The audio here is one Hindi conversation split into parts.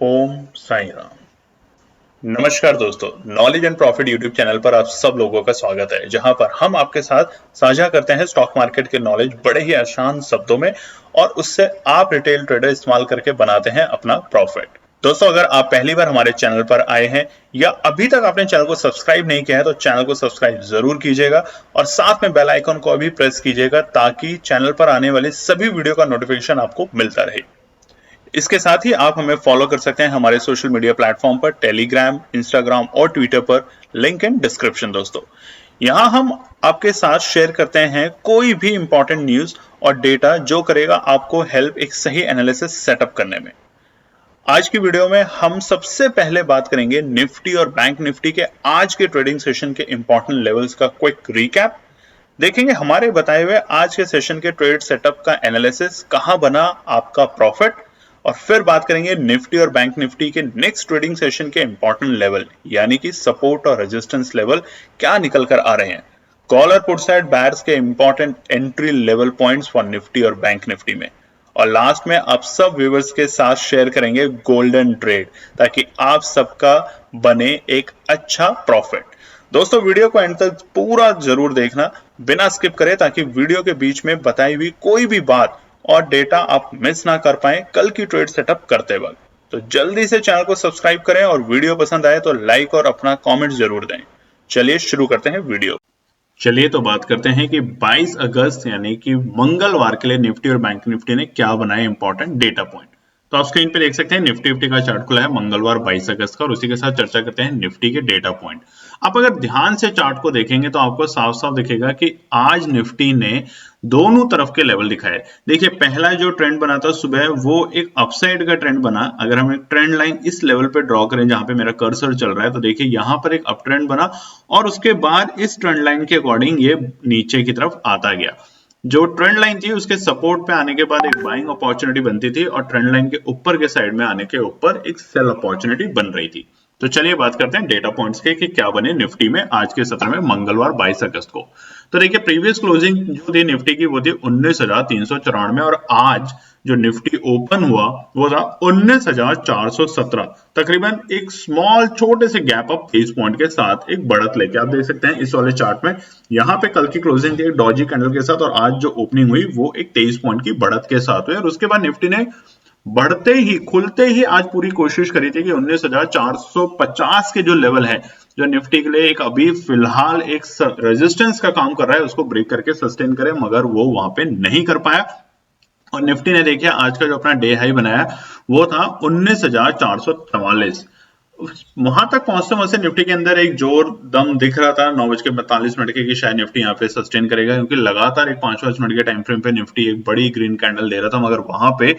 ओम साई राम। नमस्कार दोस्तों, knowledge and profit YouTube channel पर आप सब लोगों का स्वागत है, जहां पर हम आपके साथ साझा करते हैं स्टॉक मार्केट के नॉलेज बड़े ही आसान शब्दों में और उससे आप रिटेल ट्रेडर इस्तेमाल करके बनाते हैं अपना प्रॉफिट। दोस्तों, अगर आप पहली बार हमारे चैनल पर आए हैं या अभी तक आपने चैनल को सब्सक्राइब नहीं किया है तो चैनल को सब्सक्राइब जरूर कीजिएगा और साथ में बेल आइकन को भी प्रेस कीजिएगा ताकि चैनल पर आने वाली सभी वीडियो का नोटिफिकेशन आपको मिलता रहे। इसके साथ ही आप हमें फॉलो कर सकते हैं हमारे सोशल मीडिया प्लेटफॉर्म पर, टेलीग्राम, इंस्टाग्राम और ट्विटर पर, लिंक इन डिस्क्रिप्शन। दोस्तों, यहां हम आपके साथ शेयर करते हैं कोई भी इंपॉर्टेंट न्यूज और डेटा जो करेगा आपको हेल्प एक सही एनालिसिस सेटअप करने में। आज की वीडियो में हम सबसे पहले बात करेंगे निफ्टी और बैंक निफ्टी के आज के ट्रेडिंग सेशन के इंपॉर्टेंट लेवल्स का क्विक रिकैप। देखेंगे हमारे बताए हुए आज के सेशन के ट्रेड सेटअप का एनालिसिस, कहां बना आपका प्रॉफिट, और फिर बात करेंगे निफ्टी और बैंक निफ्टी के नेक्स्ट ट्रेडिंग सेशन के इंपॉर्टेंट लेवल यानी कि सपोर्ट और रेजिस्टेंस लेवल क्या निकल कर आ रहे हैं। कॉल और पुट साइड बायर्स के important entry level points for Nifty और बैंक निफ्टी में, और लास्ट में आप सब व्यूअर्स के साथ शेयर करेंगे गोल्डन ट्रेड ताकि आप सबका बने एक अच्छा प्रॉफिट। दोस्तों, वीडियो को एंड तक पूरा जरूर देखना बिना स्किप करे ताकि वीडियो के बीच में बताई हुई कोई भी बात और डेटा आप मिस ना कर पाए कल की ट्रेड सेटअप करते वक्त। तो जल्दी से चैनल को सब्सक्राइब करें और वीडियो पसंद आए तो लाइक और अपना कमेंट जरूर दें। चलिए शुरू करते हैं वीडियो। चलिए तो बात करते हैं कि 22 अगस्त यानी कि मंगलवार के लिए निफ्टी और बैंक निफ्टी ने क्या बनाए इंपॉर्टेंट डेटा पॉइंट। तो आप स्क्रीन पे देख सकते हैं निफ्टी का चार्ट खुला है मंगलवार 22 अगस्त का, और उसी के साथ चर्चा करते हैं निफ्टी के डेटा पॉइंट। आप अगर ध्यान से चार्ट को देखेंगे तो आपको साफ साफ दिखेगा कि आज निफ्टी ने दोनों तरफ के लेवल दिखाए। देखिए, पहला जो ट्रेंड बना था सुबह वो एक अपसाइड का ट्रेंड बना। अगर हम एक ट्रेंड लाइन इस लेवल पे ड्रॉ करें जहां पे मेरा कर्सर चल रहा है तो देखिए यहां पर एक अप ट्रेंड बना और उसके बाद इस ट्रेंड लाइन के अकॉर्डिंग ये नीचे की तरफ आता गया। जो ट्रेंड लाइन थी उसके सपोर्ट पे आने के बाद एक बाइंग अपॉर्चुनिटी बनती थी और ट्रेंड लाइन के ऊपर के साइड में आने के ऊपर एक सेल अपॉर्चुनिटी बन रही थी। तो चलिए बात करते हैं डेटा पॉइंट्स के कि क्या बने निफ्टी में आज के सत्र में मंगलवार 22 अगस्त को। तो देखिए, प्रीवियस क्लोजिंग जो थी निफ्टी की वो थी 19,394 और आज जो निफ्टी ओपन हुआ वो था 19,417। तकरीबन एक स्मॉल छोटे से गैप अप 23 पॉइंट के साथ एक बढ़त लेके आप देख सकते हैं इस वाले चार्ट में। यहाँ पे कल की क्लोजिंग थी एक डॉजी कैंडल के साथ और आज जो ओपनिंग हुई वो एक 23 पॉइंट की बढ़त के साथ हुई, और उसके बाद निफ्टी ने बढ़ते ही खुलते ही आज पूरी कोशिश करी थी कि 19,450 के जो लेवल है जो निफ्टी के लिए एक अभी फिलहाल एक रेजिस्टेंस का काम कर रहा है उसको ब्रेक करके सस्टेन करे, मगर वो वहां पे नहीं कर पाया। और निफ्टी ने देखिए आज का जो अपना डे हाई बनाया वो था 19,444। वहां तक पहुंचते पहुंचते निफ्टी के अंदर एक जोर दम दिख रहा था 9:42 के कि शायद निफ्टी यहाँ पे सस्टेन करेगा, क्योंकि लगातार एक 5-5 मिनट के टाइम फ्रेम पे निफ्टी एक बड़ी ग्रीन कैंडल दे रहा था, मगर वहां पे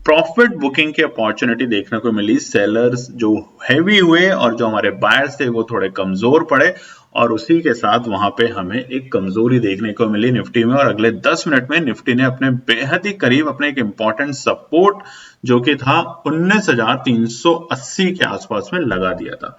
प्रॉफिट बुकिंग की अपॉर्चुनिटी देखने को मिली। सेलर्स जो हैवी हुए और जो हमारे बायर्स थे वो थोड़े कमजोर पड़े और उसी के साथ वहां पे हमें एक कमजोरी देखने को मिली निफ्टी में। और अगले 10 मिनट में निफ्टी ने अपने बेहद ही करीब अपने एक इंपॉर्टेंट सपोर्ट जो कि था 19,380 के आसपास में लगा दिया था।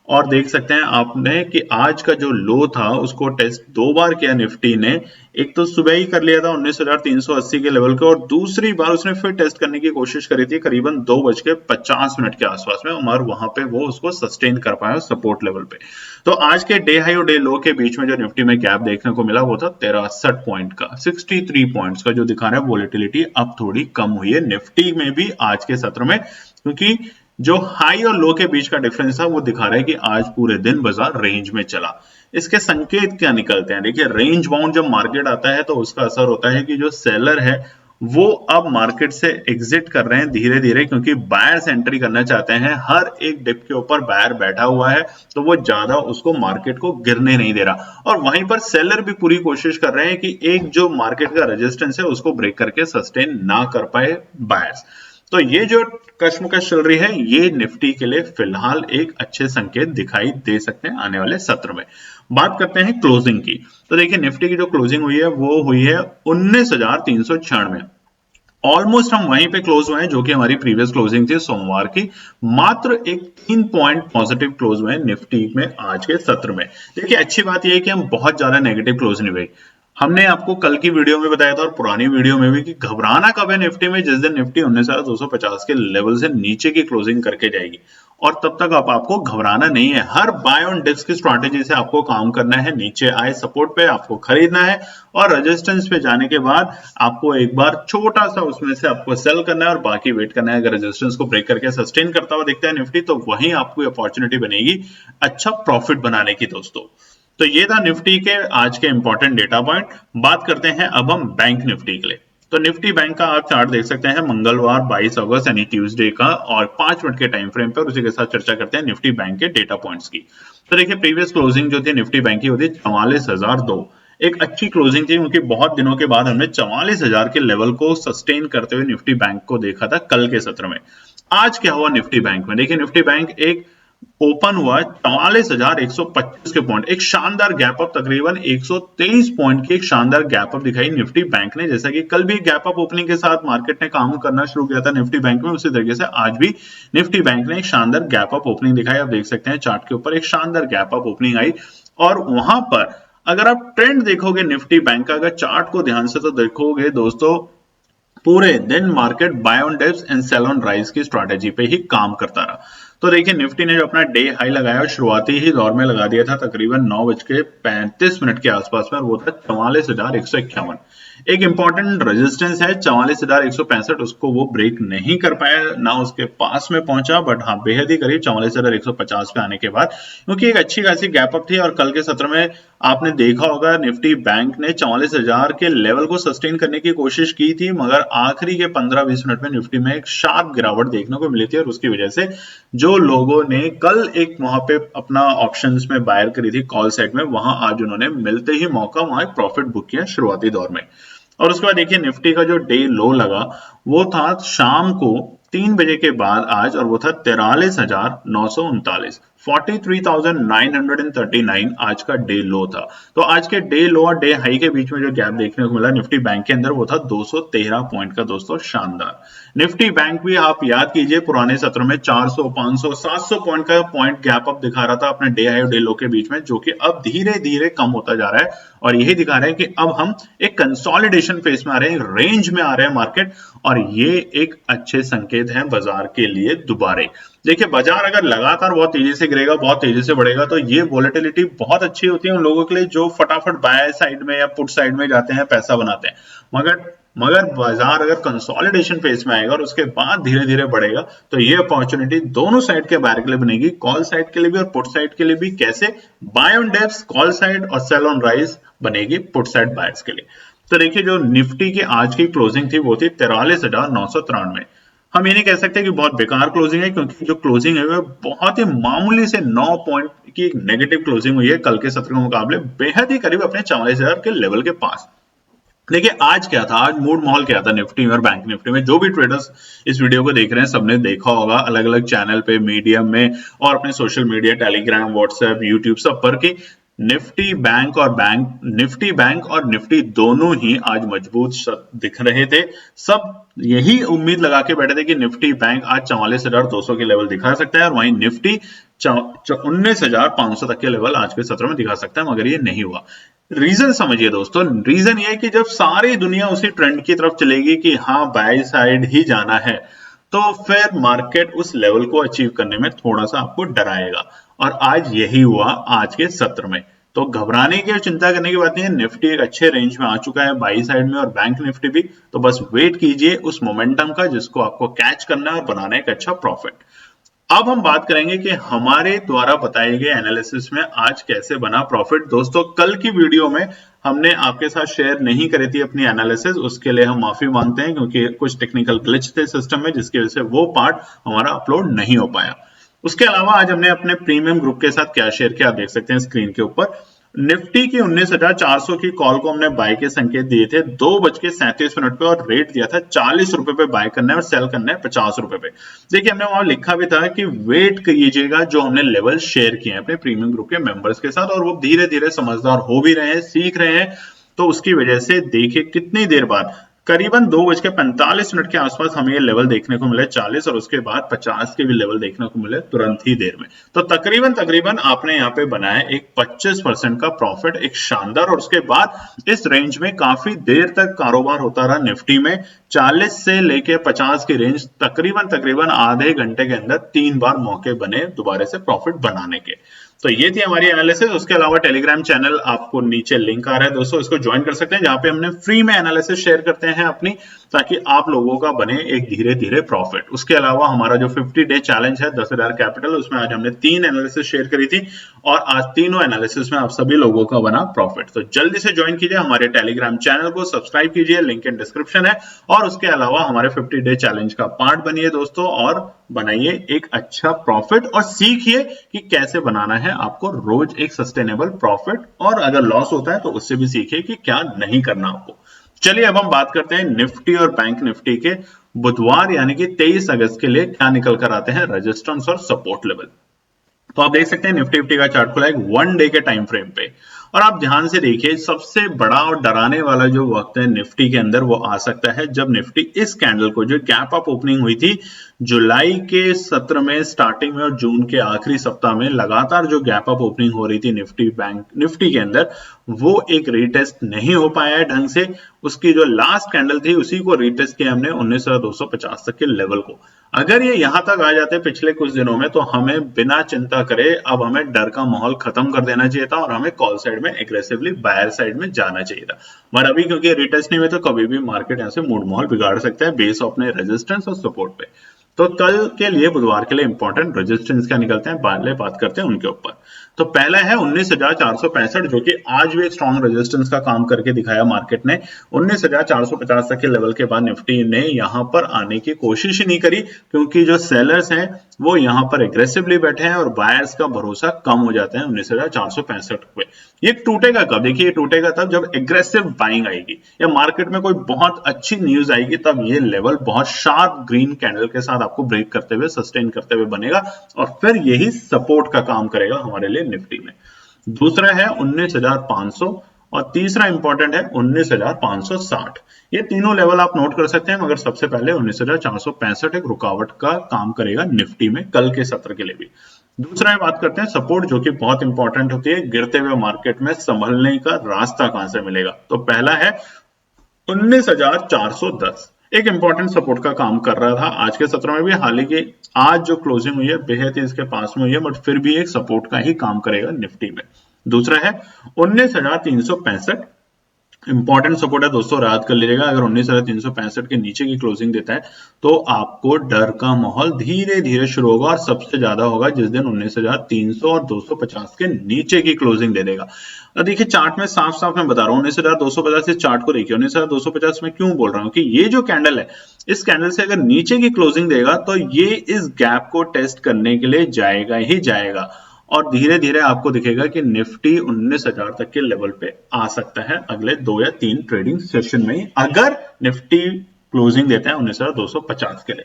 और देख सकते हैं आपने कि आज का जो लो था उसको टेस्ट 2 बार किया निफ्टी ने। एक तो सुबह ही कर लिया था 19,380 के लेवल को और दूसरी बार उसने फिर टेस्ट करने की कोशिश करी थी करीबन 2:50 के आसपास में, और वहां पे वो उसको सस्टेन कर पाया सपोर्ट लेवल पे। तो आज के डे हाई और डे लो के बीच में जो निफ्टी में गैप देखने को मिला वो था 63 पॉइंट का, 63 पॉइंट्स का, जो दिखा रहा है वोलेटिलिटी अब थोड़ी कम हुई है निफ्टी में भी आज के सत्र में, क्योंकि जो हाई और लो के बीच का डिफरेंस था वो दिखा रहा है कि आज पूरे दिन बाजार रेंज में चला। इसके संकेत क्या निकलते हैं? देखिए, रेंज बाउंड जब मार्केट आता है तो उसका असर होता है कि जो सेलर है वो अब मार्केट से एग्जिट कर रहे हैं धीरे धीरे, क्योंकि बायर्स एंट्री करना चाहते हैं। हर एक डिप के ऊपर बायर बैठा हुआ है तो वो ज्यादा उसको मार्केट को गिरने नहीं दे रहा, और वहीं पर सेलर भी पूरी कोशिश कर रहे हैं कि एक जो मार्केट का रेजिस्टेंस है उसको ब्रेक करके सस्टेन ना कर पाए बायर्स। तो ये जो कश्मकश चल रही है ये निफ्टी के लिए फिलहाल एक अच्छे संकेत दिखाई दे सकते हैं आने वाले सत्र में। बात करते हैं क्लोजिंग की। तो देखिए, निफ्टी की जो क्लोजिंग हुई है वो हुई है 19,396। ऑलमोस्ट हम वहीं पे क्लोज हुए हैं जो कि हमारी प्रीवियस क्लोजिंग थी सोमवार की। मात्र एक 3 पॉइंट पॉजिटिव क्लोज हुए निफ्टी में आज के सत्र में। देखिए, अच्छी बात यह है कि हम बहुत ज्यादा नेगेटिव क्लोज नहीं हुए। हमने आपको कल की वीडियो में बताया था और पुरानी वीडियो में भी कि घबराना कब है निफ्टी में, जिस दिन निफ्टी 19,250 के लेवल से नीचे की क्लोजिंग करके जाएगी और तब तक आपको घबराना नहीं है। हर बाय ऑन डिप्स की स्ट्रैटेजी से आपको काम करना है। नीचे आए सपोर्ट पे आपको खरीदना है और रेजिस्टेंस पे जाने के बाद आपको एक बार छोटा सा उसमें से आपको सेल करना है और बाकी वेट करना है। अगर रेजिस्टेंस को ब्रेक करके सस्टेन करता हुआ दिखता है निफ्टी, तो वहीं आपको अपॉर्चुनिटी बनेगी अच्छा प्रॉफिट बनाने की दोस्तों। तो ये था निफ्टी के आज के इंपॉर्टेंट डेटा पॉइंट। बात करते हैं अब हम बैंक निफ्टी के लिए। तो निफ्टी बैंक का आप चार्ट देख सकते हैं मंगलवार 22 अगस्त यानी ट्यूसडे का और 5 मिनट के टाइम फ्रेम पर। उसी के साथ चर्चा करते हैं निफ्टी बैंक के डेटा पॉइंट्स की। तो देखिए प्रीवियस क्लोजिंग जो थी निफ्टी बैंक की होती 44,002, एक अच्छी क्लोजिंग थी क्योंकि बहुत दिनों के बाद हमने 44,000 के लेवल को सस्टेन करते हुए निफ्टी बैंक को देखा था कल के सत्र में। आज क्या हुआ निफ्टी बैंक में, देखिए निफ्टी बैंक एक ओपन हुआ 44,125 के पॉइंट, एक शानदार गैप अप, तकरीबन 123 पॉइंट की एक शानदार गैप अप दिखाई निफ्टी बैंक ने। जैसा कि कल भी गैप अप ओपनिंग के साथ मार्केट ने काम करना शुरू किया था निफ्टी बैंक में, उसी तरीके से आज भी निफ्टी बैंक ने एक शानदार गैप अप ओपनिंग दिखाई। आप देख सकते हैं चार्ट के ऊपर एक शानदार गैप अप ओपनिंग आई और वहां पर अगर आप ट्रेंड देखोगे निफ्टी बैंक का, अगर चार्ट को ध्यान से तो देखोगे दोस्तों, पूरे दिन market buy on dips and sell on rise की स्ट्रैटेजी पे ही काम करता रहा। तो देखिए निफ्टी ने जो अपना डे हाई लगाया शुरुआती ही दौर में लगा दिया था तकरीबन 9:35 के आसपास में, वो था 44,151। एक इंपॉर्टेंट रेजिस्टेंस है 44,165, उसको वो ब्रेक नहीं कर पाया, ना उसके पास में पहुंचा, बट हाँ बेहद ही करीब 44,150 पे आने के बाद, क्योंकि एक अच्छी खासी गैप अप थी। और कल के सत्र में आपने देखा होगा निफ्टी बैंक ने 44,000 के लेवल को सस्टेन करने की कोशिश की थी, मगर आखिरी के 15-20 मिनट में निफ्टी में एक शार्प गिरावट देखने को मिली थी और उसकी वजह से जो लोगों ने कल एक वहां पे अपना ऑप्शंस में बायर करी थी कॉल साइड में, वहां आज उन्होंने मिलते ही मौका वहां एक प्रॉफिट बुक किया शुरुआती दौर में। और उसके बाद देखिए निफ्टी का जो डे लो लगा वो था शाम को 3 बजे के बाद आज, और वो था 43,939, 43,939 आज का डे लो था। तो आज के डे लो और डे हाई के बीच में जो गैप देखने को मिला निफ्टी बैंक के अंदर, वो था 213 पॉइंट का दोस्तों, शानदार। निफ्टी बैंक भी आप याद कीजिए पुराने सत्र में 400, 500, 700 पॉइंट का पॉइंट गैप अप दिखा रहा था अपने डे हाई और डे लो के बीच में, जो कि अब धीरे धीरे कम होता जा रहा है और यही दिखा रहा है कि अब हम एक कंसोलिडेशन फेज में आ रहे हैं, रेंज में आ रहे हैं मार्केट, और ये एक अच्छे संकेत हैं बाजार के लिए दोबारे। देखिए बाजार अगर लगातार बहुत तेजी से गिरेगा, बहुत तेजी से बढ़ेगा, तो ये वोलेटिलिटी बहुत अच्छी होती है उन लोगों के लिए जो फटाफट बाय साइड में या पुट साइड में जाते हैं, पैसा बनाते हैं। मगर बाजार अगर कंसोलिडेशन फेज में आएगा और उसके बाद धीरे धीरे बढ़ेगा, तो ये अपॉर्चुनिटी दोनों साइड के बायर के लिए बनेगी, कॉल साइड के लिए भी और पुट साइड के लिए भी। कैसे? Buy on dips call side और सेल ऑन राइज बनेगी पुट साइड बायर्स के लिए। तो देखिए जो निफ्टी की आज की क्लोजिंग थी वो थी 43,993। हम ये नहीं कह सकते कि बहुत बेकार क्लोजिंग है, क्योंकि जो क्लोजिंग है वो बहुत ही मामूली से 9 पॉइंट की नेगेटिव क्लोजिंग हुई है कल के सत्र के मुकाबले, बेहद ही करीब अपने 44,000 के लेवल के पास। देखिए आज क्या था, आज मूड माहौल क्या था निफ्टी में और बैंक निफ्टी में। जो भी ट्रेडर्स इस वीडियो को देख रहे हैं सबने देखा होगा अलग अलग चैनल पे, मीडियम में और अपने social media, Telegram, WhatsApp, YouTube सब पर कि निफ्टी बैंक और निफ्टी दोनों ही आज मजबूत दिख रहे थे। सब यही उम्मीद लगा के बैठे थे कि निफ्टी बैंक आज 44,200 के लेवल दिखा सकता है और वहीं निफ्टी 19,500 तक के लेवल आज के सत्र में दिखा सकता है, मगर ये नहीं हुआ। रीजन समझिए दोस्तों, रीजन ये है कि जब सारी दुनिया उसी ट्रेंड की तरफ चलेगी कि हाँ बाय साइड ही जाना है, तो फिर मार्केट उस लेवल को अचीव करने में थोड़ा सा आपको डराएगा, और आज यही हुआ आज के सत्र में। तो घबराने की और चिंता करने की बात नहीं है, निफ्टी एक अच्छे रेंज में आ चुका है बाई साइड में और बैंक निफ्टी भी। तो बस वेट कीजिए उस मोमेंटम का जिसको आपको कैच करना है और बनाना है एक अच्छा प्रॉफिट। अब हम बात करेंगे कि हमारे द्वारा बताए गए एनालिसिस में आज कैसे बना प्रॉफिट। दोस्तों कल की वीडियो में हमने आपके साथ शेयर नहीं करी थी अपनी एनालिसिस, उसके लिए हम माफी मांगते हैं क्योंकि कुछ टेक्निकल ग्लिच थे सिस्टम में, जिसकी वजह से वो पार्ट हमारा अपलोड नहीं हो पाया। उसके अलावा आज हमने अपने प्रीमियम ग्रुप के साथ क्या शेयर किया आप देख सकते हैं स्क्रीन के ऊपर। निफ्टी की 19,400 की कॉल को हमने बाय के संकेत दिए थे 2:37 पे और रेट दिया था 40 रुपए पे बाय करना है और सेल करना है 50 रुपए पे। देखिए हमने वहां लिखा भी था कि वेट कीजिएगा जो हमने लेवल शेयर किए हैं अपने प्रीमियम ग्रुप के मेंबर्स के साथ, और वो धीरे धीरे समझदार हो भी रहे हैं, सीख रहे हैं। तो उसकी वजह से देखिए कितनी देर बाद करीबन 2:45 के आसपास हमें ये लेवल देखने को मिले 40 और उसके बाद 50 के भी लेवल देखने को मिले तुरंत ही देर में। तो तकरीबन आपने यहाँ पे बनाया एक 25% का प्रॉफिट, एक शानदार। और उसके बाद इस रेंज में काफी देर तक कारोबार होता रहा निफ्टी में। 40 से लेके 50 की रेंज तकरीबन आधे घंटे के अंदर 3 बार मौके बने दोबारा से प्रॉफिट बनाने के। तो ये थी हमारी एनालिसिस। उसके अलावा टेलीग्राम चैनल आपको नीचे लिंक आ रहा है दोस्तों, इसको ज्वाइन कर सकते हैं, जहां पे हमने फ्री में एनालिसिस शेयर करते हैं अपनी, ताकि आप लोगों का बने एक धीरे धीरे प्रॉफिट। उसके अलावा हमारा जो 50 डे चैलेंज है 10,000 कैपिटल, उसमें आज हमने 3 एनालिसिस शेयर करी थी और आज तीनों एनालिसिस में आप सभी लोगों का बना प्रॉफिट। तो जल्दी से ज्वाइन कीजिए हमारे टेलीग्राम चैनल को, सब्सक्राइब कीजिए, लिंक इन डिस्क्रिप्शन है। और उसके अलावा हमारे 50 डे चैलेंज का पार्ट बनिए दोस्तों और बनाइए एक अच्छा प्रॉफिट और सीखिए कि कैसे बनाना है आपको रोज एक सस्टेनेबल प्रॉफिट, और अगर लॉस होता है तो उससे भी सीखिए कि क्या नहीं करना आपको। चलिए अब हम बात करते हैं निफ्टी और बैंक निफ्टी के बुधवार यानी कि 23 अगस्त के लिए क्या निकल कर आते हैं रेजिस्टेंस और सपोर्ट लेवल। तो आप देख सकते हैं निफ्टी का चार्ट खुला है 1 डे के टाइम फ्रेम पे, और आप ध्यान से देखिए सबसे बड़ा और डराने वाला जो वक्त है निफ्टी के अंदर वो आ सकता है जब निफ्टी इस कैंडल को, जो गैप अप ओपनिंग हुई थी जुलाई के सत्र में स्टार्टिंग में और जून के आखिरी सप्ताह में, लगातार जो गैप अप ओपनिंग हो रही थी निफ्टी के अंदर, वो एक रीटेस्ट नहीं हो पाया है ढंग से। उसकी जो लास्ट कैंडल थी उसी को रीटेस्ट किया हमने 19,250 तक के लेवल को। अगर ये यहां तक आ जाते पिछले कुछ दिनों में तो हमें बिना चिंता करे अब हमें डर का माहौल खत्म कर देना चाहिए था और हमें कॉल साइड में एग्रेसिवली बायर साइड में जाना चाहिए था। मगर अभी क्योंकि रिटेस्ट नहीं हुए तो कभी भी मार्केट यहां से मूड माहौल बिगाड़ सकता है बेस अपने रेजिस्टेंस और सपोर्ट पे। तो कल के लिए बुधवार के लिए इंपॉर्टेंट रेजिस्टेंस क्या निकलते हैं पहले बात करते हैं उनके ऊपर। तो पहला है 19,465, जो कि आज भी एक स्ट्रॉन्ग रेजिस्टेंस का काम करके दिखाया मार्केट ने। 19,450 तक के लेवल के बाद निफ्टी ने यहां पर आने की कोशिश ही नहीं करी, क्योंकि जो सेलर्स हैं वो यहां पर एग्रेसिवली बैठे हैं और बायर्स का भरोसा कम हो जाता है 19,465 पे। ये टूटेगा कब? देखिए ये टूटेगा तब जब एग्रेसिव बाइंग आएगी या मार्केट में कोई बहुत अच्छी न्यूज आएगी, तब ये लेवल बहुत शार्प ग्रीन कैंडल के साथ आपको ब्रेक करते हुए सस्टेन करते हुए बनेगा और फिर यही सपोर्ट का काम करेगा हमारे लिए निफ्टी में। दूसरा है 19,500 और तीसरा इंपॉर्टेंट है 19,560। ये तीनों लेवल आप नोट कर सकते हैं, मगर सबसे पहले 19,465 एक रुकावट का काम करेगा निफ्टी में कल के सत्र के लिए भी। दूसरा बात करते हैं सपोर्ट, जो कि बहुत इंपॉर्टेंट होती है, गिरते हुए मार्केट में संभलने का रास्ता कहां से मिलेगा। तो पहला है 19,410, एक इंपॉर्टेंट सपोर्ट का काम कर रहा था आज के सत्र में भी। हालांकि आज जो क्लोजिंग हुई है बेहद इसके पास में हुई है, बट फिर भी एक सपोर्ट का ही काम करेगा निफ्टी में। दूसरा है 19,365, इंपॉर्टेंट सपोर्ट है दोस्तों, याद कर लीजिएगा। अगर 19,365 के नीचे की क्लोजिंग देता है तो आपको डर का माहौल धीरे धीरे शुरू होगा और सबसे ज्यादा होगा जिस दिन 19,300 और 250 के नीचे की क्लोजिंग दे देगा। देखिए चार्ट में साफ साफ मैं बता रहा हूँ 19,250 से चार्ट को देखिए। 19,250 में क्यों बोल रहा हूँ कि ये जो कैंडल है इस कैंडल से अगर नीचे की क्लोजिंग देगा तो ये इस गैप को टेस्ट करने के लिए जाएगा ही जाएगा और धीरे धीरे आपको दिखेगा कि निफ्टी 19,000 तक के लेवल पे आ सकता है अगले 2 या 3 ट्रेडिंग सेशन में ही, अगर निफ्टी क्लोजिंग देता है 19,250 के लिए।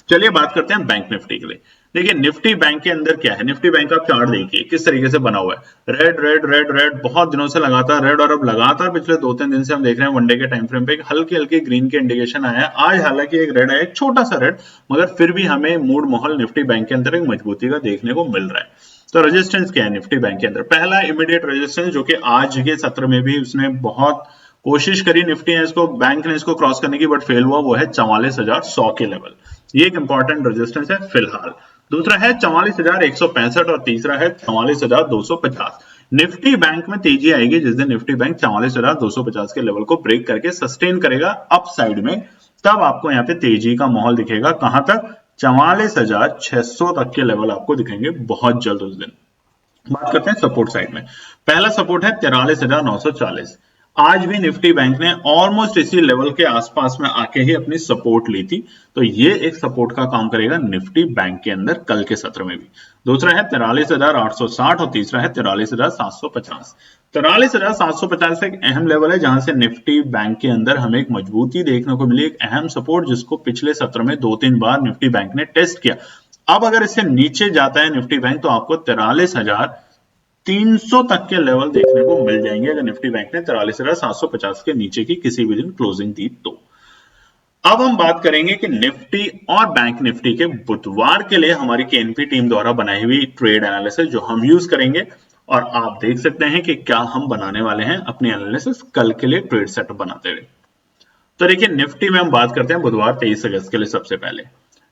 चलिए बात करते हैं बैंक निफ्टी के लिए। देखिए निफ्टी बैंक के अंदर क्या है, निफ्टी बैंक का चार्ट देखिए किस तरीके से बना हुआ है। रेड रेड रेड रेड, बहुत दिनों से लगातार रेड, और अब लगातार पिछले 2-3 दिन से हम देख रहे हैं वनडे के टाइम फ्रेम पे एक हल्की हल्की ग्रीन के इंडिकेशन आया है। आज हालांकि एक रेड है, एक छोटा सा रेड, मगर फिर भी हमें मूड माहौल निफ्टी बैंक के अंदर एक मजबूती का देखने को मिल रहा है। तो रेजिस्टेंस क्या है निफ्टी बैंक के अंदर? पहला इमीडिएट रेजिस्टेंस, जो कि आज के सत्र में भी उसने बहुत कोशिश करी निफ्टी ने इसको, बैंक ने इसको क्रॉस करने की, बट फेल हुआ, वो है 44,100 के लेवल। ये एक इंपॉर्टेंट रेजिस्टेंस है फिलहाल। दूसरा है 44,165 और तीसरा है 44,250। निफ्टी बैंक में तेजी आएगी जिस दिन निफ्टी बैंक 44,250 के लेवल को ब्रेक करके सस्टेन करेगा अप साइड में, तब आपको यहाँ पे तेजी का माहौल दिखेगा। कहां तक? 44,600 तक के लेवल आपको दिखेंगे बहुत जल्द उस दिन। बात करते हैं सपोर्ट साइड में। पहला सपोर्ट है 43,940। आज भी निफ्टी बैंक ने ऑलमोस्ट इसी लेवल के आसपास में आके ही अपनी सपोर्ट ली थी, तो ये एक सपोर्ट का काम करेगा निफ्टी बैंक के अंदर कल के सत्र में भी। दूसरा है 43,860 और तीसरा है 43,750। 43,750 एक अहम लेवल है जहां से निफ्टी बैंक के अंदर हमें एक मजबूती देखने को मिली, एक अहम सपोर्ट जिसको पिछले सत्र में 2-3 बार निफ्टी बैंक ने टेस्ट किया। अब अगर इससे नीचे जाता है निफ्टी बैंक तो आपको 43,300 तक के लेवल देखने को मिल जाएंगे अगर निफ्टी बैंक ने 43,750 के नीचे की किसी भी दिन क्लोजिंग दी तो। अब हम बात करेंगे कि निफ्टी और बैंक निफ्टी के बुधवार के लिए हमारी केएनपी टीम द्वारा बनाई हुई ट्रेड एनालिसिस जो हम यूज करेंगे, और आप देख सकते हैं कि क्या हम बनाने वाले हैं अपनी एनालिसिस कल के लिए ट्रेड सेटअप बनाते हुए। तो देखिए, निफ्टी में हम बात करते हैं बुधवार 23 अगस्त के लिए। सबसे पहले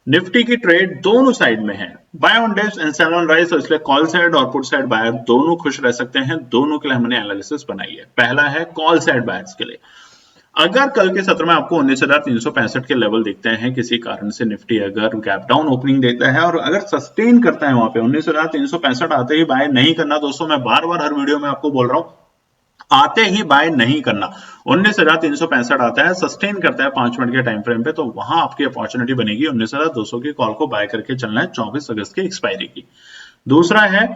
निफ्टी की ट्रेड दोनों साइड में है, buy on dips and sell on rise, तो इसलिए कॉल साइड और पुट साइड बायर दोनों खुश रह सकते हैं। दोनों के लिए हमने एनालिसिस बनाई है। पहला है कॉल साइड बायर्स के लिए। अगर कल के सत्र में आपको 19,365 के लेवल दिखते हैं, किसी कारण से निफ्टी अगर गैप डाउन ओपनिंग देता है और अगर सस्टेन करता है वहां पे 19,365 आते ही बाय नहीं करना। दोस्तों, मैं बार बार हर वीडियो में आपको बोल रहा हूं, आते ही बाय नहीं करना। 19,365 आता है, सस्टेन करता है 5 मिनट के टाइम फ्रेम पे, तो वहां आपकी अपॉर्चुनिटी बनेगी 19,200 की कॉल को बाय करके चलना है 24 अगस्त की एक्सपायरी की। दूसरा है,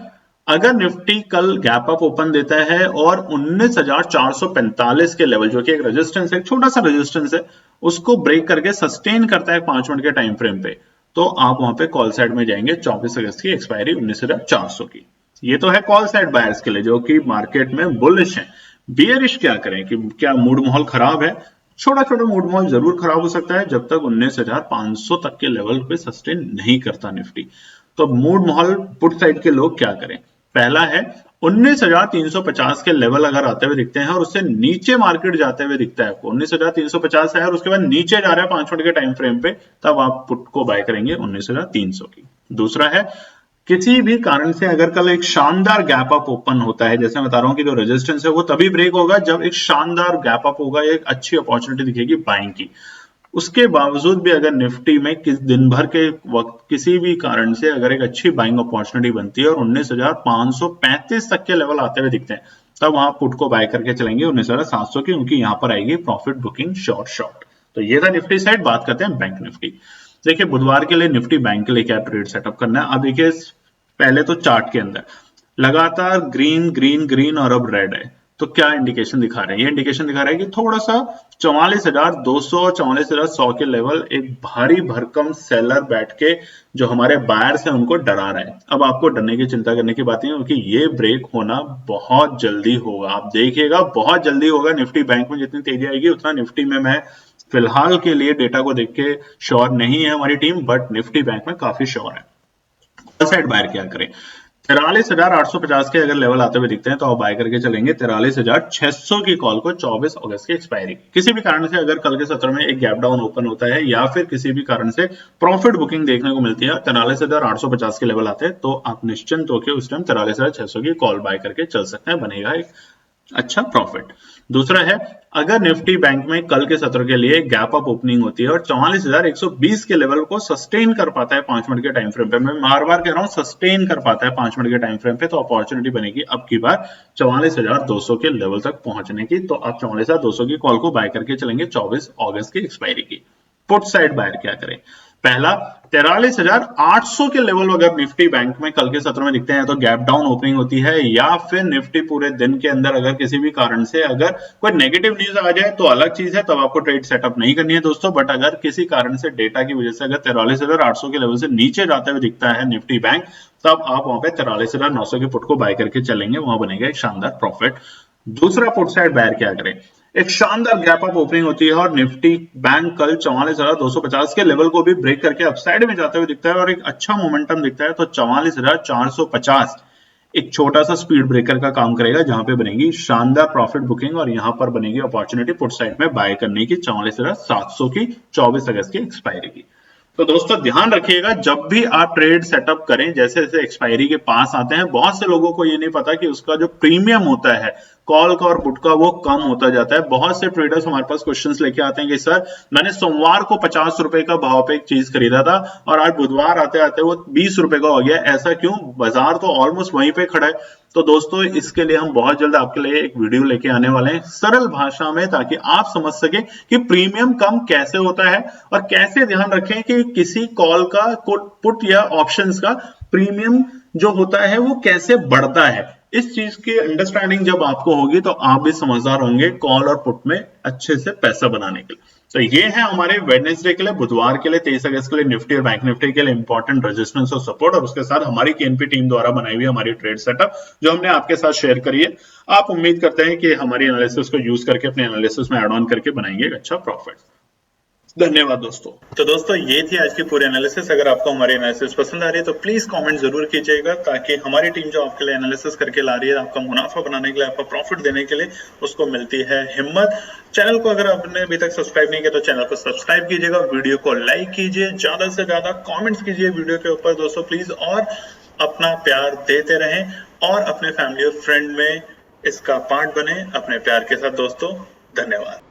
अगर निफ्टी कल गैप अप ओपन देता है और 19,445 के लेवल, जो कि एक रेजिस्टेंस है, एक छोटा सा रेजिस्टेंस है, उसको ब्रेक करके सस्टेन करता है 5 मिनट के टाइम फ्रेम पे, तो आप वहां पे कॉल साइड में जाएंगे 24 अगस्त की एक्सपायरी 19,400 की। ये तो है कॉल साइड बायर्स के लिए जो कि मार्केट में बुलिश है। बियरिश क्या करें कि क्या मूड माहौल खराब है? छोटा छोटा मूड माहौल जरूर खराब हो सकता है जब तक 19,500 तक के लेवल पे सस्टेन नहीं करता निफ्टी। तो मूड माहौल पुट साइड के लोग क्या करें? पहला है, 19,350 के लेवल अगर आते हुए दिखते हैं और उससे नीचे मार्केट जाते हुए दिखता है आपको, 19,350 है और उसके बाद नीचे जा रहा है 5 मिनट के टाइम फ्रेम पे, तब आप पुट को बाय करेंगे 19,300 की। दूसरा है, किसी भी कारण से अगर कल एक शानदार गैप अप ओपन होता है, जैसे मैं बता रहा हूं कि जो रेजिस्टेंस है वो तभी ब्रेक होगा जब एक शानदार गैप अप होगा, एक अच्छी अपॉर्चुनिटी दिखेगी बाइंग की। उसके बावजूद भी अगर निफ्टी में किस दिन भर के वक्त किसी भी कारण से अगर एक अच्छी बाइंग अपॉर्चुनिटी बनती है और 19,535 तक के लेवल आते हुए दिखते हैं, तब वहां पुट को बाय करके चलेंगे 19,700 की, क्योंकि यहां पर आएगी प्रॉफिट बुकिंग शॉर्ट। तो ये था निफ्टी साइड। बात करते हैं बैंक निफ्टी। देखिए, बुधवार के लिए निफ्टी बैंक के लिए क्या ट्रेड सेटअप करना है। अब देखिए, पहले तो चार्ट के अंदर लगातार ग्रीन ग्रीन ग्रीन और अब रेड है, तो क्या इंडिकेशन दिखा रहे हैं? ये इंडिकेशन दिखा रहा है कि थोड़ा सा 44,200 44,100 के लेवल एक भारी भरकम सेलर बैठ के जो हमारे बायर्स हैं उनको डरा रहा है। अब आपको डरने की चिंता करने की बात नहीं है, क्योंकि ये ब्रेक होना बहुत जल्दी होगा। आप देखिएगा, बहुत जल्दी होगा। निफ्टी बैंक में जितनी तेजी आएगी उतना निफ्टी में मैं फिलहाल के लिए डेटा को देख के श्योर नहीं है हमारी टीम, बट निफ्टी बैंक में काफी श्योर है। कॉल साइड बायर क्या करें? 43,850 के अगर लेवल आते हुए दिखते हैं तो आप बाय करके चलेंगे 43,600 की कॉल को 24 अगस्त की एक्सपायरी। किसी भी कारण से अगर कल के सत्र में एक गैप डाउन ओपन होता है या फिर किसी भी कारण से प्रॉफिट बुकिंग देखने को मिलती है, 43,850 के लेवल आते हैं, तो आप निश्चिंत होकर उस टाइम 43,600 की कॉल बाय करके चल सकते हैं, बनेगा एक अच्छा प्रॉफिट। दूसरा है, अगर निफ्टी बैंक में कल के सत्र के लिए गैप अप ओपनिंग होती है और 44,120 के लेवल को सस्टेन कर पाता है 5 मिनट के टाइम फ्रेम पे, मैं बार बार कह रहा हूं सस्टेन कर पाता है 5 मिनट के टाइम फ्रेम पे, तो अपॉर्चुनिटी बनेगी अब की बार 44,200 के लेवल तक पहुंचने की। तो आप 44,200 की कॉल को बाय करके चलेंगे 24 अगस्त की एक्सपायरी की। पुट साइड बायर क्या करें? पहला, 43,800 के लेवल अगर निफ्टी बैंक में कल के सत्र में दिखते हैं तो गैप डाउन ओपनिंग होती है, या फिर निफ्टी पूरे दिन के अंदर अगर किसी भी कारण से अगर कोई नेगेटिव न्यूज आ जाए तो अलग चीज है, तब आपको ट्रेड सेटअप नहीं करनी है दोस्तों। बट अगर किसी कारण से डेटा की वजह से अगर 43,800 के लेवल से नीचे जाते हुए दिखता है निफ्टी बैंक, तब आप वहां पे 43,900 के पुट को बाय करके चलेंगे, वहां बनेगा एक शानदार प्रॉफिट। दूसरा, पुट साइड बायर क्या करें? एक शानदार गैप अप ओपनिंग होती है और निफ्टी बैंक कल 44,250 के लेवल को भी ब्रेक करके अपसाइड में जाते हुए दिखता है और एक अच्छा मोमेंटम दिखता है, तो 44,450 एक छोटा सा स्पीड ब्रेकर का काम करेगा, जहां पे बनेगी शानदार प्रॉफिट बुकिंग और यहां पर बनेगी अपॉर्चुनिटी पुट साइड में बाय करने की 44,700 की 24 अगस्त की एक्सपायरी की। तो दोस्तों, ध्यान रखिएगा, जब भी आप ट्रेड सेटअप करें, जैसे जैसे एक्सपायरी के पास आते हैं, बहुत से लोगों को ये नहीं पता कि उसका जो प्रीमियम होता है कॉल का और पुट का वो कम होता जाता है। बहुत से ट्रेडर्स हमारे पास क्वेश्चंस लेके आते हैं कि सर, मैंने सोमवार को 50 रुपए का भाव पे एक चीज खरीदा था और आज बुधवार आते आते वो 20 रुपए का हो गया, ऐसा क्यों? बाजार तो ऑलमोस्ट वहीं पे खड़ा है। तो दोस्तों, इसके लिए हम बहुत जल्द आपके लिए एक वीडियो लेके आने वाले हैं सरल भाषा में, ताकि आप समझ सके कि प्रीमियम कम कैसे होता है और कैसे ध्यान रखें कि किसी कॉल का पुट या ऑप्शंस का प्रीमियम जो होता है वो कैसे बढ़ता है। इस चीज की अंडरस्टैंडिंग जब आपको होगी तो आप भी समझदार होंगे कॉल और पुट में अच्छे से पैसा बनाने के लिए। तो ये है हमारे वेडनेसडे के लिए, बुधवार के लिए 23 अगस्त के लिए निफ्टी और बैंक निफ्टी के लिए इंपॉर्टेंट रेजिस्टेंस और सपोर्ट, और उसके साथ हमारी केएनपी टीम द्वारा बनाई हुई हमारी ट्रेड सेटअप जो हमने आपके साथ शेयर करी है। आप उम्मीद करते हैं कि हमारी एनालिसिस को यूज करके अपने एनालिसिस में एड ऑन करके बनाएंगे एक अच्छा प्रॉफिट। धन्यवाद दोस्तों। तो दोस्तों ये थी आज की पूरी एनालिसिस। अगर आपको हमारी एनालिसिस पसंद आ रही है तो प्लीज कमेंट जरूर कीजिएगा, ताकि हमारी टीम जो आपके लिए एनालिसिस करके ला रही है, आपका मुनाफा बनाने के लिए, आपका प्रॉफिट देने के लिए, उसको मिलती है हिम्मत। चैनल को अगर आपने अभी तक सब्सक्राइब नहीं किया तो चैनल को सब्सक्राइब कीजिएगा, वीडियो को लाइक कीजिए, ज्यादा से ज्यादा कॉमेंट्स कीजिए वीडियो के ऊपर दोस्तों प्लीज, और अपना प्यार देते रहें और अपने फैमिली और फ्रेंड में इसका पार्ट बने अपने प्यार के साथ दोस्तों। धन्यवाद।